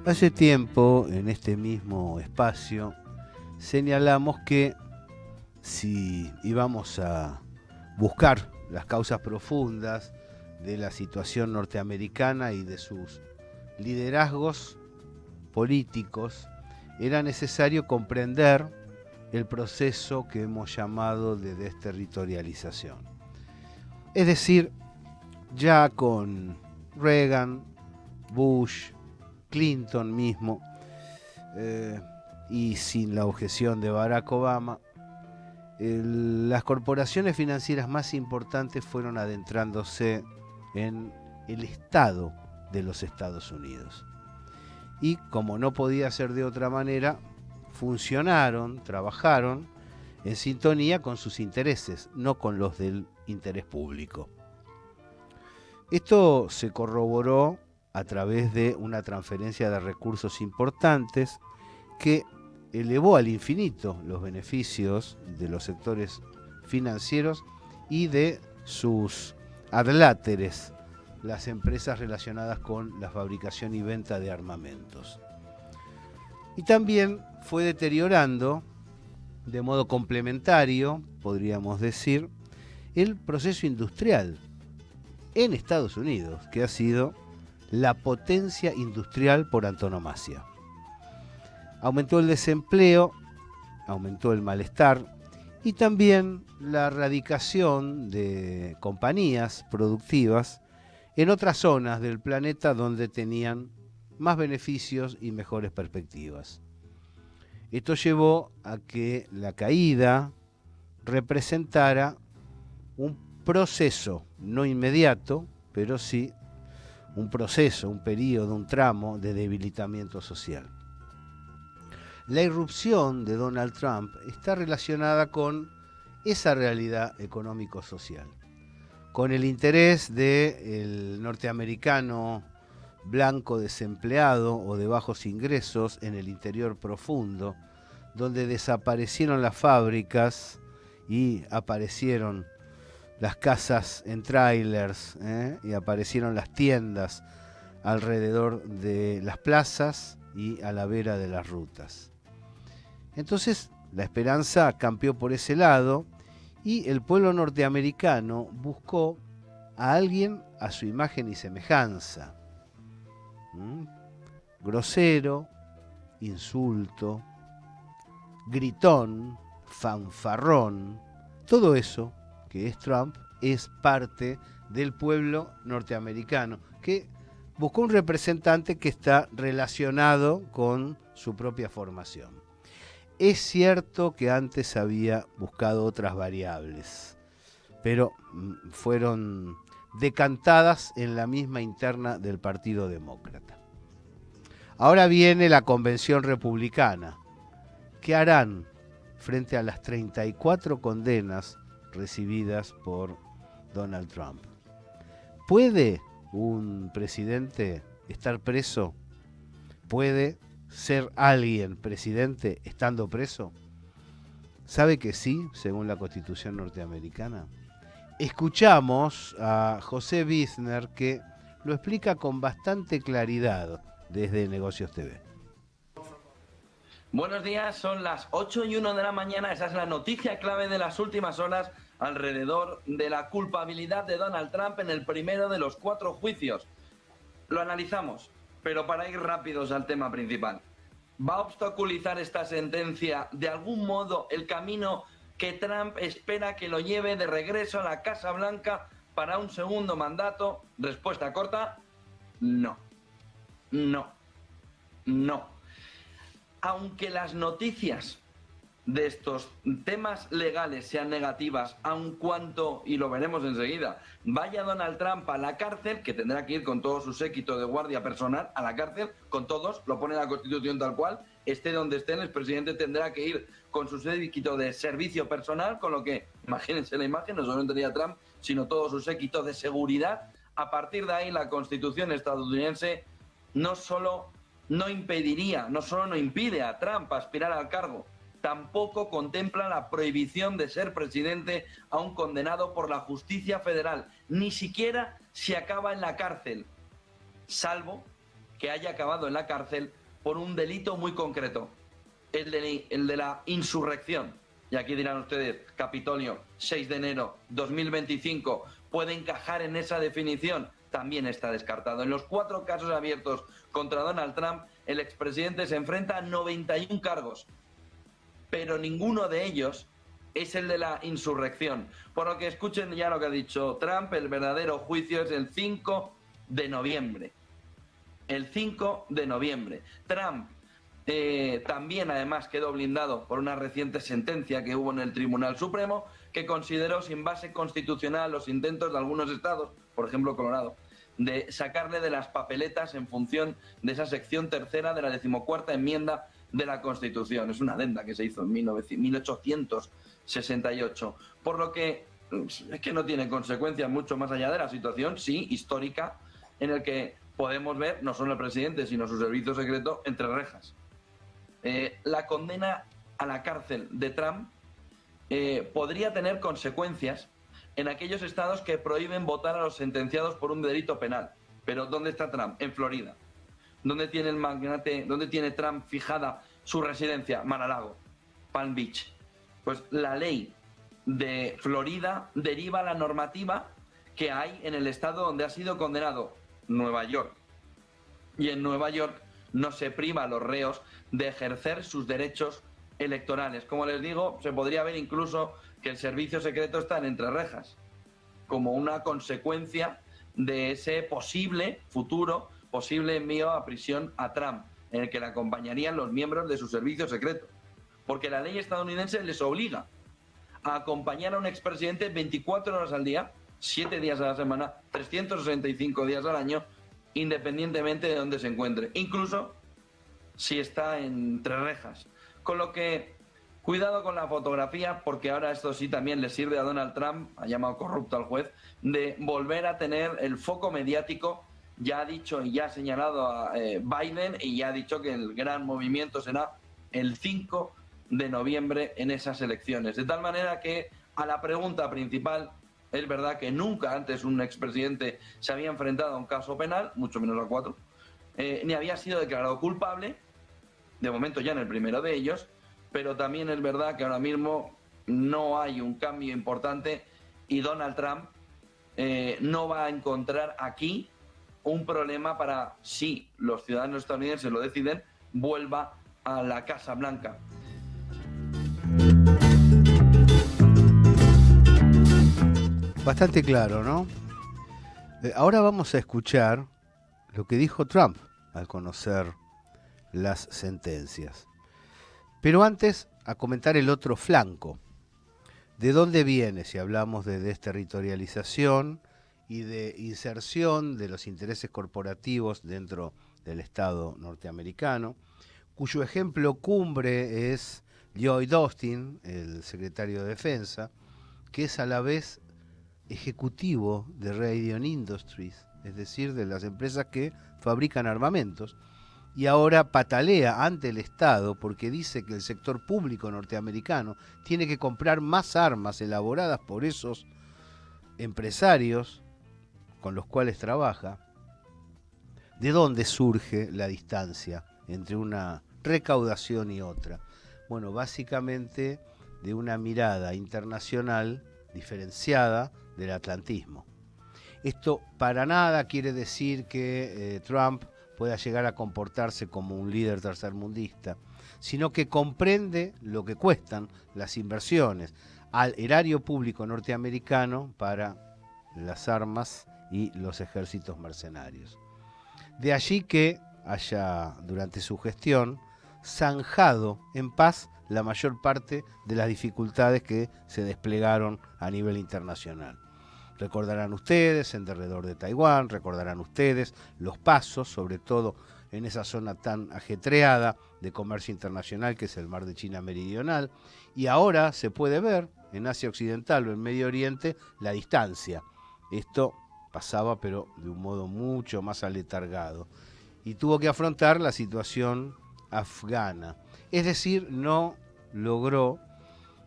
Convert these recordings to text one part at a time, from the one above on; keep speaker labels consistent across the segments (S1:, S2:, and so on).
S1: Hace tiempo, en este mismo espacio, señalamos que si íbamos a buscar las causas profundas de la situación norteamericana y de sus liderazgos políticos, era necesario comprender el proceso que hemos llamado de desterritorialización. Es decir, ya con Reagan, Bush, Clinton mismo, y sin la objeción de Barack Obama, las corporaciones financieras más importantes fueron adentrándose en el Estado de los Estados Unidos. Y como no podía ser de otra manera, funcionaron, trabajaron en sintonía con sus intereses, no con los del interés público. Esto se corroboró a través de una transferencia de recursos importantes que elevó al infinito los beneficios de los sectores financieros y de sus adláteres, las empresas relacionadas con la fabricación y venta de armamentos. Y también fue deteriorando, de modo complementario, podríamos decir, el proceso industrial en Estados Unidos, que ha sido la potencia industrial por antonomasia. Aumentó el desempleo, aumentó el malestar y también la radicación de compañías productivas en otras zonas del planeta donde tenían más beneficios y mejores perspectivas. Esto llevó a que la caída representara un proceso, no inmediato, pero sí un proceso, un periodo, un tramo de debilitamiento social. La irrupción de Donald Trump está relacionada con esa realidad económico-social, con el interés del norteamericano blanco desempleado o de bajos ingresos en el interior profundo, donde desaparecieron las fábricas y aparecieron las casas en trailers, y aparecieron las tiendas alrededor de las plazas y a la vera de las rutas. Entonces la esperanza cambió por ese lado y el pueblo norteamericano buscó a alguien a su imagen y semejanza. Grosero, insulto, gritón, fanfarrón, todo eso que es Trump es parte del pueblo norteamericano, que buscó un representante que está relacionado con su propia formación. Es cierto que antes había buscado otras variables, pero fueron decantadas en la misma interna del Partido Demócrata. Ahora viene la convención republicana. ¿Qué harán frente a las 34 condenas recibidas por Donald Trump? ¿Puede un presidente estar preso? ¿Puede ser alguien presidente estando preso? ¿Sabe que sí, según la Constitución norteamericana? Escuchamos a José Wisner, que lo explica con bastante claridad desde Negocios TV.
S2: Buenos días, son las 8:01 de la mañana, esa es la noticia clave de las últimas horas alrededor de la culpabilidad de Donald Trump en el primero de los 4 juicios. Lo analizamos, pero para ir rápidos al tema principal. ¿Va a obstaculizar esta sentencia de algún modo el camino que Trump espera que lo lleve de regreso a la Casa Blanca para un segundo mandato? Respuesta corta, no. No. No. Aunque las noticias de estos temas legales sean negativas, aun cuanto, y lo veremos enseguida, vaya Donald Trump a la cárcel, que tendrá que ir con todo su séquito de guardia personal a la cárcel, con todos, lo pone la Constitución tal cual, esté donde esté, el presidente tendrá que ir con su séquito de servicio personal, con lo que, imagínense la imagen, no solo tendría Trump, sino todo su séquito de seguridad. A partir de ahí, la Constitución estadounidense no solo no impide a Trump aspirar al cargo, tampoco contempla la prohibición de ser presidente a un condenado por la justicia federal, ni siquiera si acaba en la cárcel, salvo que haya acabado en la cárcel por un delito muy concreto, el de la insurrección. Y aquí dirán ustedes, Capitolio, 6 de enero 2025, ¿puede encajar en esa definición? También está descartado. En los 4 casos abiertos contra Donald Trump, el expresidente se enfrenta a 91 cargos, pero ninguno de ellos es el de la insurrección. Por lo que escuchen ya lo que ha dicho Trump, el verdadero juicio es el 5 de noviembre. El 5 de noviembre. Trump también además quedó blindado por una reciente sentencia que hubo en el Tribunal Supremo que consideró sin base constitucional los intentos de algunos estados, por ejemplo Colorado, de sacarle de las papeletas en función de esa sección tercera de la 14ª enmienda de la Constitución. Es una adenda que se hizo en 1868. Por lo que es que no tiene consecuencias mucho más allá de la situación, sí, histórica, en el que podemos ver no solo el presidente, sino su servicio secreto entre rejas. La condena a la cárcel de Trump podría tener consecuencias en aquellos estados que prohíben votar a los sentenciados por un delito penal. Pero ¿dónde está Trump? En Florida. ¿Dónde tiene el magnate, dónde tiene Trump fijada su residencia? Mar-a-Lago, Palm Beach. Pues la ley de Florida deriva la normativa que hay en el estado donde ha sido condenado, Nueva York. Y en Nueva York no se priva a los reos de ejercer sus derechos electorales. Como les digo, se podría ver incluso que el servicio secreto está entre rejas, como una consecuencia de ese posible envío a prisión a Trump, en el que le acompañarían los miembros de su servicio secreto. Porque la ley estadounidense les obliga a acompañar a un expresidente 24 horas al día, 7 días a la semana, 365 días al año, independientemente de dónde se encuentre, incluso si está entre rejas. Con lo que, cuidado con la fotografía, porque ahora esto sí también le sirve a Donald Trump, ha llamado corrupto al juez, de volver a tener el foco mediático. Ya ha dicho y ya ha señalado a Biden y ya ha dicho que el gran movimiento será el 5 de noviembre en esas elecciones. De tal manera que a la pregunta principal, es verdad que nunca antes un expresidente se había enfrentado a un caso penal, mucho menos a 4, ni había sido declarado culpable, de momento ya en el primero de ellos, pero también es verdad que ahora mismo no hay un cambio importante y Donald Trump no va a encontrar aquí un problema para, si los ciudadanos estadounidenses lo deciden, vuelva a la Casa Blanca.
S1: Bastante claro, ¿no? Ahora vamos a escuchar lo que dijo Trump al conocer las sentencias. Pero antes, a comentar el otro flanco. ¿De dónde viene, si hablamos de desterritorialización y de inserción de los intereses corporativos dentro del Estado norteamericano, cuyo ejemplo cumbre es Lloyd Austin, el secretario de Defensa, que es a la vez ejecutivo de Raytheon Industries, es decir, de las empresas que fabrican armamentos, y ahora patalea ante el Estado porque dice que el sector público norteamericano tiene que comprar más armas elaboradas por esos empresarios con los cuales trabaja. ¿De dónde surge la distancia entre una recaudación y otra? Bueno, básicamente de una mirada internacional diferenciada del atlantismo. Esto para nada quiere decir que Trump pueda llegar a comportarse como un líder tercermundista, sino que comprende lo que cuestan las inversiones al erario público norteamericano para las armas y los ejércitos mercenarios. De allí que haya, durante su gestión, zanjado en paz la mayor parte de las dificultades que se desplegaron a nivel internacional. Recordarán ustedes en derredor de Taiwán, recordarán ustedes los pasos, sobre todo en esa zona tan ajetreada de comercio internacional que es el Mar de China Meridional, y ahora se puede ver en Asia Occidental o en Medio Oriente la distancia. Esto pasaba pero de un modo mucho más aletargado y tuvo que afrontar la situación afgana, es decir, no logró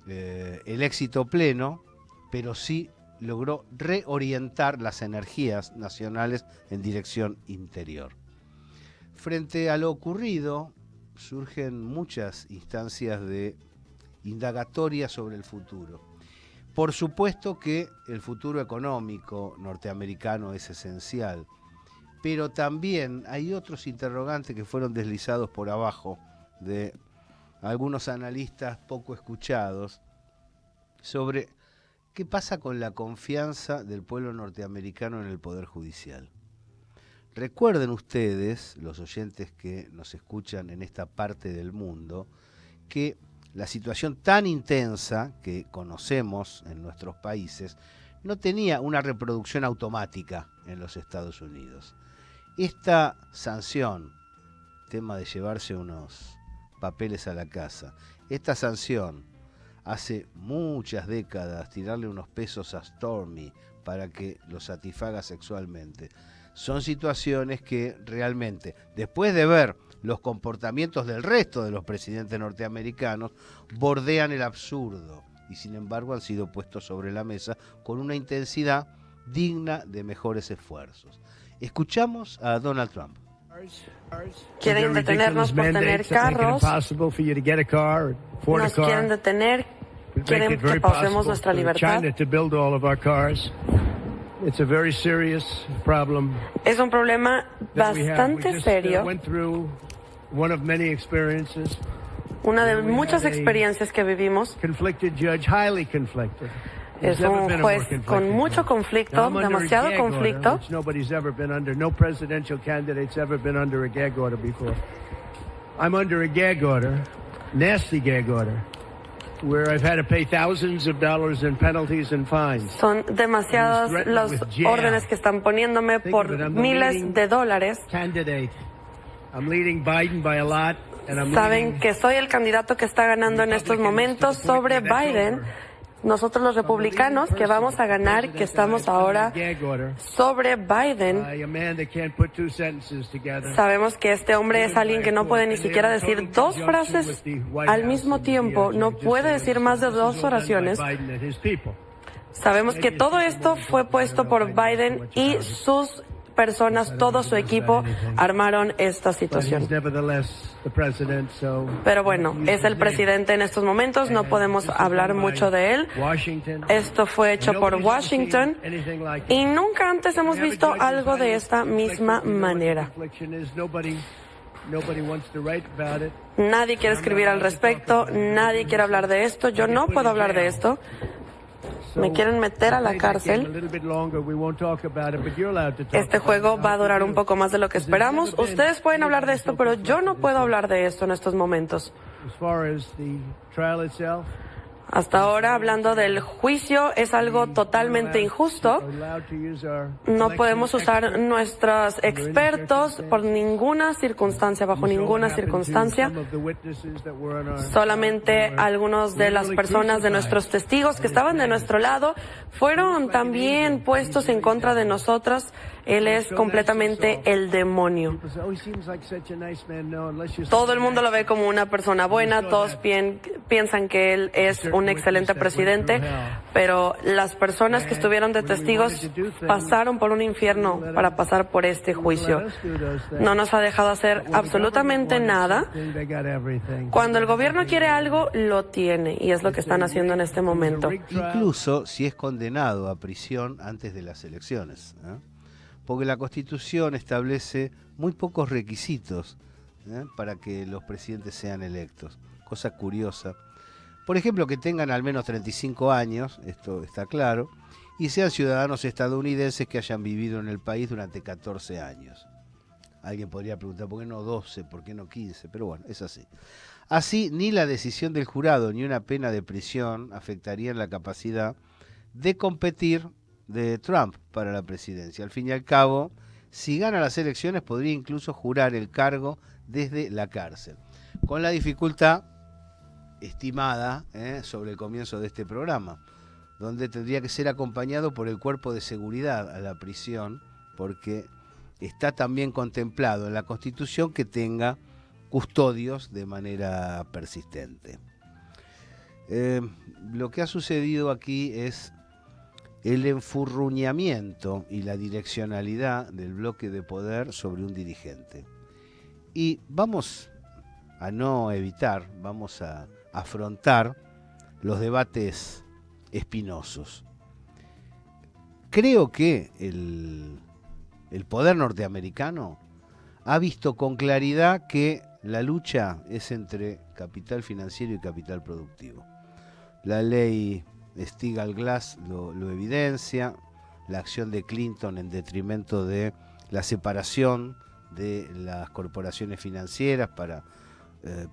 S1: el éxito pleno, pero sí logró reorientar las energías nacionales en dirección interior. Frente a lo ocurrido, surgen muchas instancias de indagatoria sobre el futuro. Por supuesto que el futuro económico norteamericano es esencial, pero también hay otros interrogantes que fueron deslizados por abajo de algunos analistas poco escuchados sobre qué pasa con la confianza del pueblo norteamericano en el Poder Judicial. Recuerden ustedes, los oyentes que nos escuchan en esta parte del mundo, que la situación tan intensa que conocemos en nuestros países no tenía una reproducción automática en los Estados Unidos. Esta sanción, tema de llevarse unos papeles a la casa, esta sanción, hace muchas décadas, tirarle unos pesos a Stormy para que lo satisfaga sexualmente, son situaciones que realmente, después de ver los comportamientos del resto de los presidentes norteamericanos, bordean el absurdo y sin embargo han sido puestos sobre la mesa con una intensidad digna de mejores esfuerzos. Escuchamos a Donald Trump.
S3: Quieren detenernos por tener carros, nos quieren detener, quieren que pausemos nuestra libertad. Es un problema bastante serio, una de muchas experiencias que vivimos. Es un juez con mucho conflicto, demasiado conflicto.
S4: I'm under a gag order, nasty gag order, where I've had to pay thousands of dollars in penalties and fines.
S3: Son demasiadas las órdenes que están poniéndome por miles de dólares.
S4: I'm leading Biden by a lot, and I'm
S3: Saben que soy el candidato que está ganando en estos momentos sobre Biden. Nosotros los republicanos que vamos a ganar, que estamos ahora sobre Biden, sabemos que este hombre es alguien que no puede ni siquiera decir dos frases al mismo tiempo, no puede decir más de dos oraciones. Sabemos que todo esto fue puesto por Biden y sus personas, todo su equipo, armaron esta situación. Pero bueno, es el presidente en estos momentos, no podemos hablar mucho de él. Esto fue hecho por Washington y nunca antes hemos visto algo de esta misma manera. Nadie quiere escribir al respecto, nadie quiere hablar de esto, yo no puedo hablar de esto. Me quieren meter a la cárcel. Este juego va a durar un poco más de lo que esperamos. Ustedes pueden hablar de esto, pero yo no puedo hablar de esto en estos momentos. Hasta ahora, hablando del juicio, es algo totalmente injusto. No podemos usar nuestros expertos por ninguna circunstancia, bajo ninguna circunstancia. Solamente algunos de las personas, de nuestros testigos que estaban de nuestro lado, fueron también puestos en contra de nosotros. Él es completamente el demonio. Todo el mundo lo ve como una persona buena, todos piensan que él es un excelente presidente, pero las personas que estuvieron de testigos pasaron por un infierno para pasar por este juicio. No nos ha dejado hacer absolutamente nada. Cuando el gobierno quiere algo, lo tiene, y es lo que están haciendo en este momento.
S1: Incluso si es condenado a prisión antes de las elecciones, ¿eh? Porque la Constitución establece muy pocos requisitos para que los presidentes sean electos. Cosa curiosa. Por ejemplo, que tengan al menos 35 años, esto está claro, y sean ciudadanos estadounidenses que hayan vivido en el país durante 14 años. Alguien podría preguntar, ¿por qué no 12? ¿Por qué no 15? Pero bueno, es así. Así, ni la decisión del jurado ni una pena de prisión afectarían la capacidad de competir de Trump para la presidencia. Al fin y al cabo, si gana las elecciones, podría incluso jurar el cargo desde la cárcel, con la dificultad estimada sobre el comienzo de este programa, donde tendría que ser acompañado por el cuerpo de seguridad a la prisión, porque está también contemplado en la Constitución que tenga custodios de manera persistente. Lo que ha sucedido aquí es el enfurruñamiento y la direccionalidad del bloque de poder sobre un dirigente. Y vamos a no evitar, vamos a afrontar los debates espinosos. Creo que el poder norteamericano ha visto con claridad que la lucha es entre capital financiero y capital productivo. La ley Stigall-Glass lo evidencia, la acción de Clinton en detrimento de la separación de las corporaciones financieras para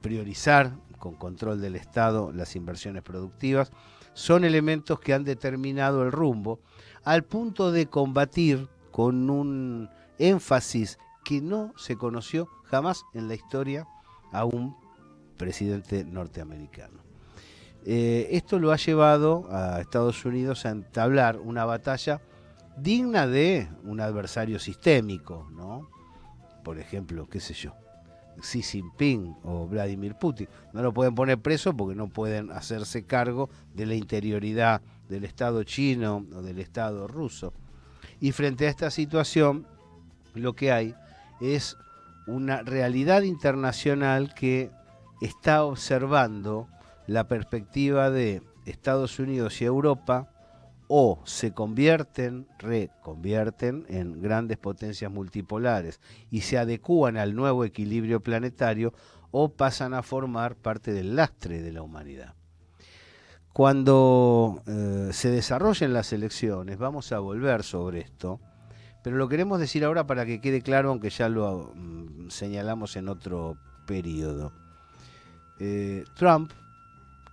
S1: priorizar con control del Estado las inversiones productivas, son elementos que han determinado el rumbo al punto de combatir con un énfasis que no se conoció jamás en la historia a un presidente norteamericano. Esto lo ha llevado a Estados Unidos a entablar una batalla digna de un adversario sistémico, ¿no? Por ejemplo, qué sé yo, Xi Jinping o Vladimir Putin. No lo pueden poner preso porque no pueden hacerse cargo de la interioridad del Estado chino o del Estado ruso. Y frente a esta situación, lo que hay es una realidad internacional que está observando la perspectiva de Estados Unidos y Europa o se reconvierten en grandes potencias multipolares y se adecúan al nuevo equilibrio planetario o pasan a formar parte del lastre de la humanidad. Cuando se desarrollen las elecciones, vamos a volver sobre esto, pero lo queremos decir ahora para que quede claro, aunque ya lo señalamos en otro periodo. Trump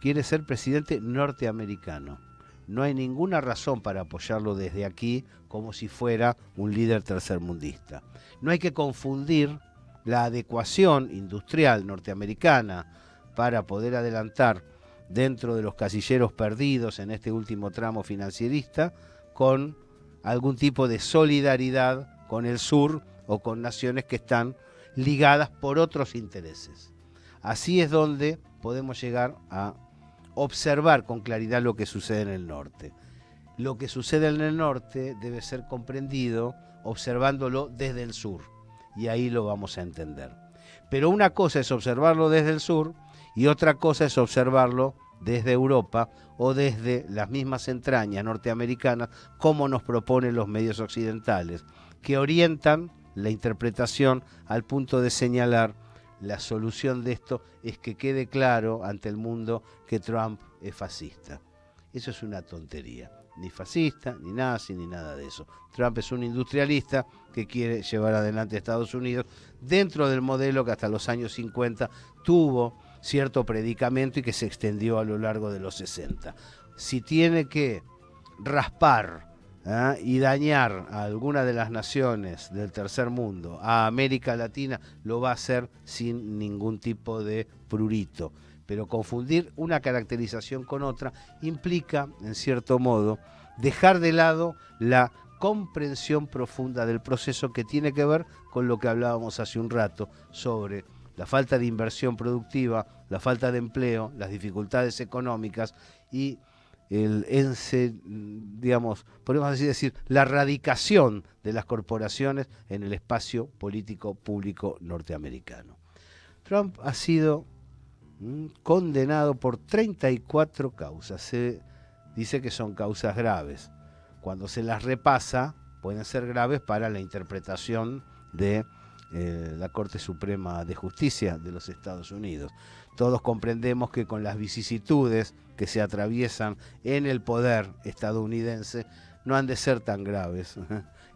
S1: quiere ser presidente norteamericano. No hay ninguna razón para apoyarlo desde aquí como si fuera un líder tercermundista. No hay que confundir la adecuación industrial norteamericana para poder adelantar dentro de los casilleros perdidos en este último tramo financierista con algún tipo de solidaridad con el sur o con naciones que están ligadas por otros intereses. Así es donde podemos llegar a observar con claridad lo que sucede en el norte. Lo que sucede en el norte debe ser comprendido observándolo desde el sur, y ahí lo vamos a entender. Pero una cosa es observarlo desde el sur y otra cosa es observarlo desde Europa o desde las mismas entrañas norteamericanas, como nos proponen los medios occidentales, que orientan la interpretación al punto de señalar la solución de esto es que quede claro ante el mundo que Trump es fascista. Eso es una tontería. Ni fascista, ni nazi, ni nada de eso. Trump es un industrialista que quiere llevar adelante a Estados Unidos dentro del modelo que hasta los años 50 tuvo cierto predicamento y que se extendió a lo largo de los 60. Si tiene que raspar y dañar a alguna de las naciones del tercer mundo, a América Latina, lo va a hacer sin ningún tipo de prurito. Pero confundir una caracterización con otra implica, en cierto modo, dejar de lado la comprensión profunda del proceso que tiene que ver con lo que hablábamos hace un rato sobre la falta de inversión productiva, la falta de empleo, las dificultades económicas y podemos así decir, la radicación de las corporaciones en el espacio político público norteamericano. Trump ha sido condenado por 34 causas. Se dice que son causas graves. Cuando se las repasa, pueden ser graves para la interpretación de la Corte Suprema de Justicia de los Estados Unidos. Todos comprendemos que con las vicisitudes que se atraviesan en el poder estadounidense no han de ser tan graves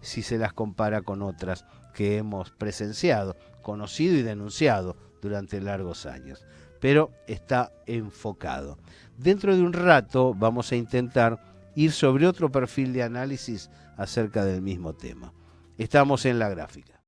S1: si se las compara con otras que hemos presenciado, conocido y denunciado durante largos años. Pero está enfocado. Dentro de un rato vamos a intentar ir sobre otro perfil de análisis acerca del mismo tema. Estamos en la gráfica.